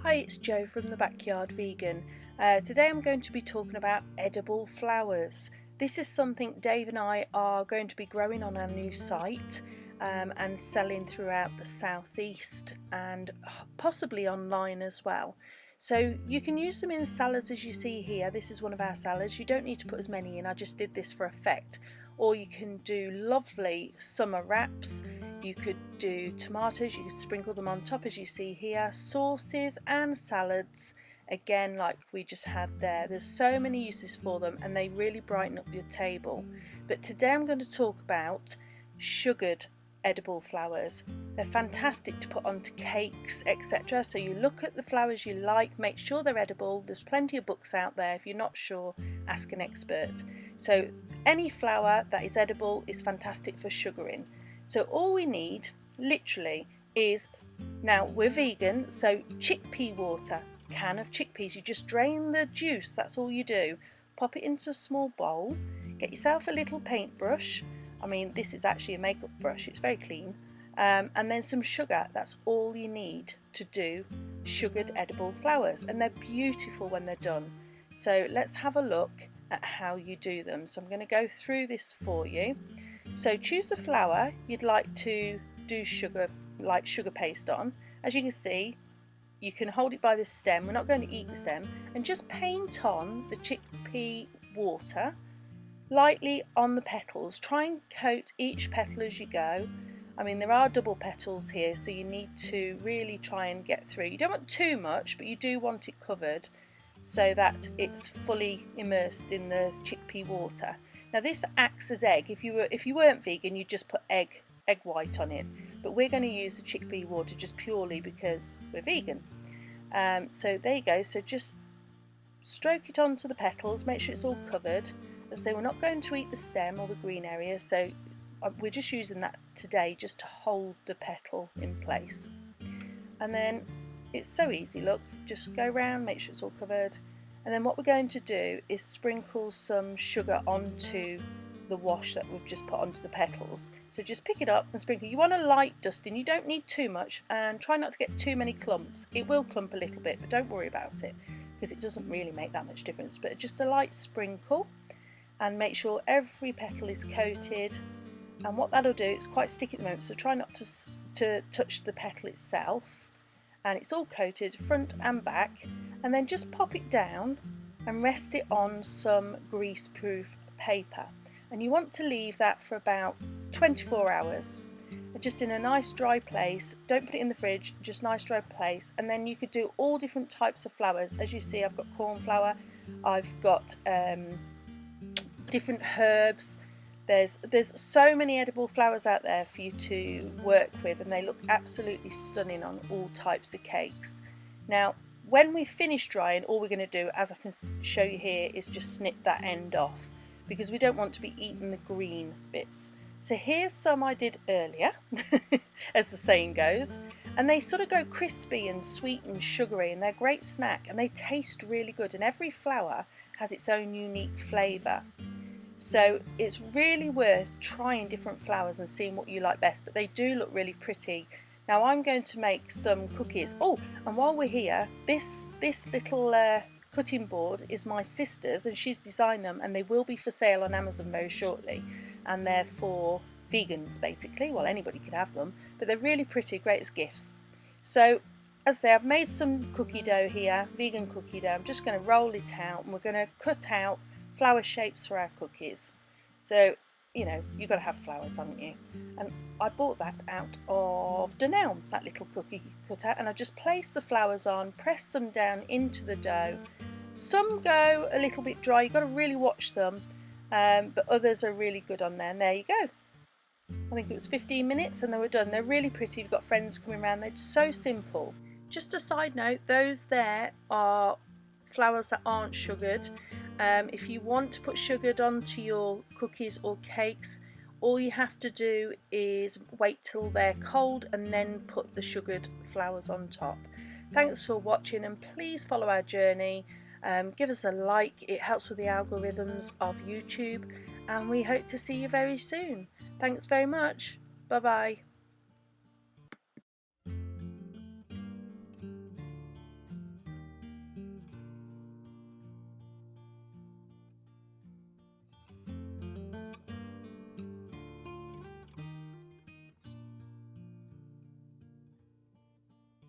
Hi, it's Jo from the Backyard Vegan. Today I'm going to be talking about edible flowers. This is something Dave and I are going to be growing on our new site and selling throughout the southeast and possibly online as well. So you can use them in salads as you see here. This is one of our salads. You don't need to put as many in, I just did this for effect. Or you can do lovely summer wraps. You could do tomatoes, you could sprinkle them on top as you see here, sauces and salads, again like we just had there. There's so many uses for them and they really brighten up your table. But today I'm going to talk about sugared edible flowers. They're fantastic to put onto cakes, etc. So you look at the flowers you like, make sure they're edible. There's plenty of books out there. If you're not sure, ask an expert. So any flower that is edible is fantastic for sugaring. So all we need literally is, now we're vegan, so chickpea water, can of chickpeas. You just drain the juice, that's all you do. Pop it into a small bowl, get yourself a little paintbrush. I mean, this is actually a makeup brush, it's very clean. And then some sugar, that's all you need to do sugared edible flowers. And they're beautiful when they're done. So let's have a look at how you do them. So I'm going to go through this for you. So choose a flower you'd like to do sugar paste on. As you can see, you can hold it by the stem. We're not going to eat the stem. And just paint on the chickpea water lightly on the petals. Try and coat each petal as you go. I mean, there are double petals here, so you need to really try and get through. You don't want too much, but you do want it covered so that it's fully immersed in the chickpea water. Now this acts as egg. If you weren't vegan, you'd just put egg white on it. But we're going to use the chickpea water just purely because we're vegan. So there you go. So just stroke it onto the petals. Make sure it's all covered. As I say, we're not going to eat the stem or the green area. So we're just using that today just to hold the petal in place. And then it's so easy. Look, just go around, make sure it's all covered. And then what we're going to do is sprinkle some sugar onto the wash that we've just put onto the petals. So just pick it up and sprinkle. You want a light dusting, you don't need too much, and try not to get too many clumps. It will clump a little bit, but don't worry about it because it doesn't really make that much difference. But just a light sprinkle and make sure every petal is coated. And what that'll do, it's quite sticky at the moment, so try not to touch the petal itself. And it's all coated front and back, and then just pop it down and rest it on some grease-proof paper. And you want to leave that for about 24 hours, just in a nice dry place. Don't put it in the fridge, just nice dry place. And then you could do all different types of flowers. As you see, I've got cornflower, I've got different herbs. There's so many edible flowers out there for you to work with, and they look absolutely stunning on all types of cakes. Now, when we finish drying, all we're going to do, as I can show you here, is just snip that end off because we don't want to be eating the green bits. So here's some I did earlier, as the saying goes, and they sort of go crispy and sweet and sugary, and they're a great snack, and they taste really good, and every flower has its own unique flavour. So it's really worth trying different flowers and seeing what you like best, but they do look really pretty. Now I'm going to make some cookies. Oh, and while we're here, this little cutting board is my sister's, and she's designed them, and they will be for sale on Amazon very shortly, and they're for vegans basically. Well, anybody could have them, but they're really pretty, great as gifts. So as I say, I've made some cookie dough here, vegan cookie dough. I'm just going to roll it out, and we're going to cut out flower shapes for our cookies. So, you know, you've got to have flowers, haven't you? And I bought that out of Danone, that little cookie cutout, and I just place the flowers on, press them down into the dough. Some go a little bit dry, you've got to really watch them, but others are really good on there, and there you go. I think it was 15 minutes and they were done. They're really pretty. You've got friends coming around, they're so simple. Just a side note, those there are flowers that aren't sugared. If you want to put sugared onto your cookies or cakes, all you have to do is wait till they're cold and then put the sugared flowers on top. Thanks for watching, and please follow our journey. Give us a like, it helps with the algorithms of YouTube, and we hope to see you very soon. Thanks very much. Bye bye.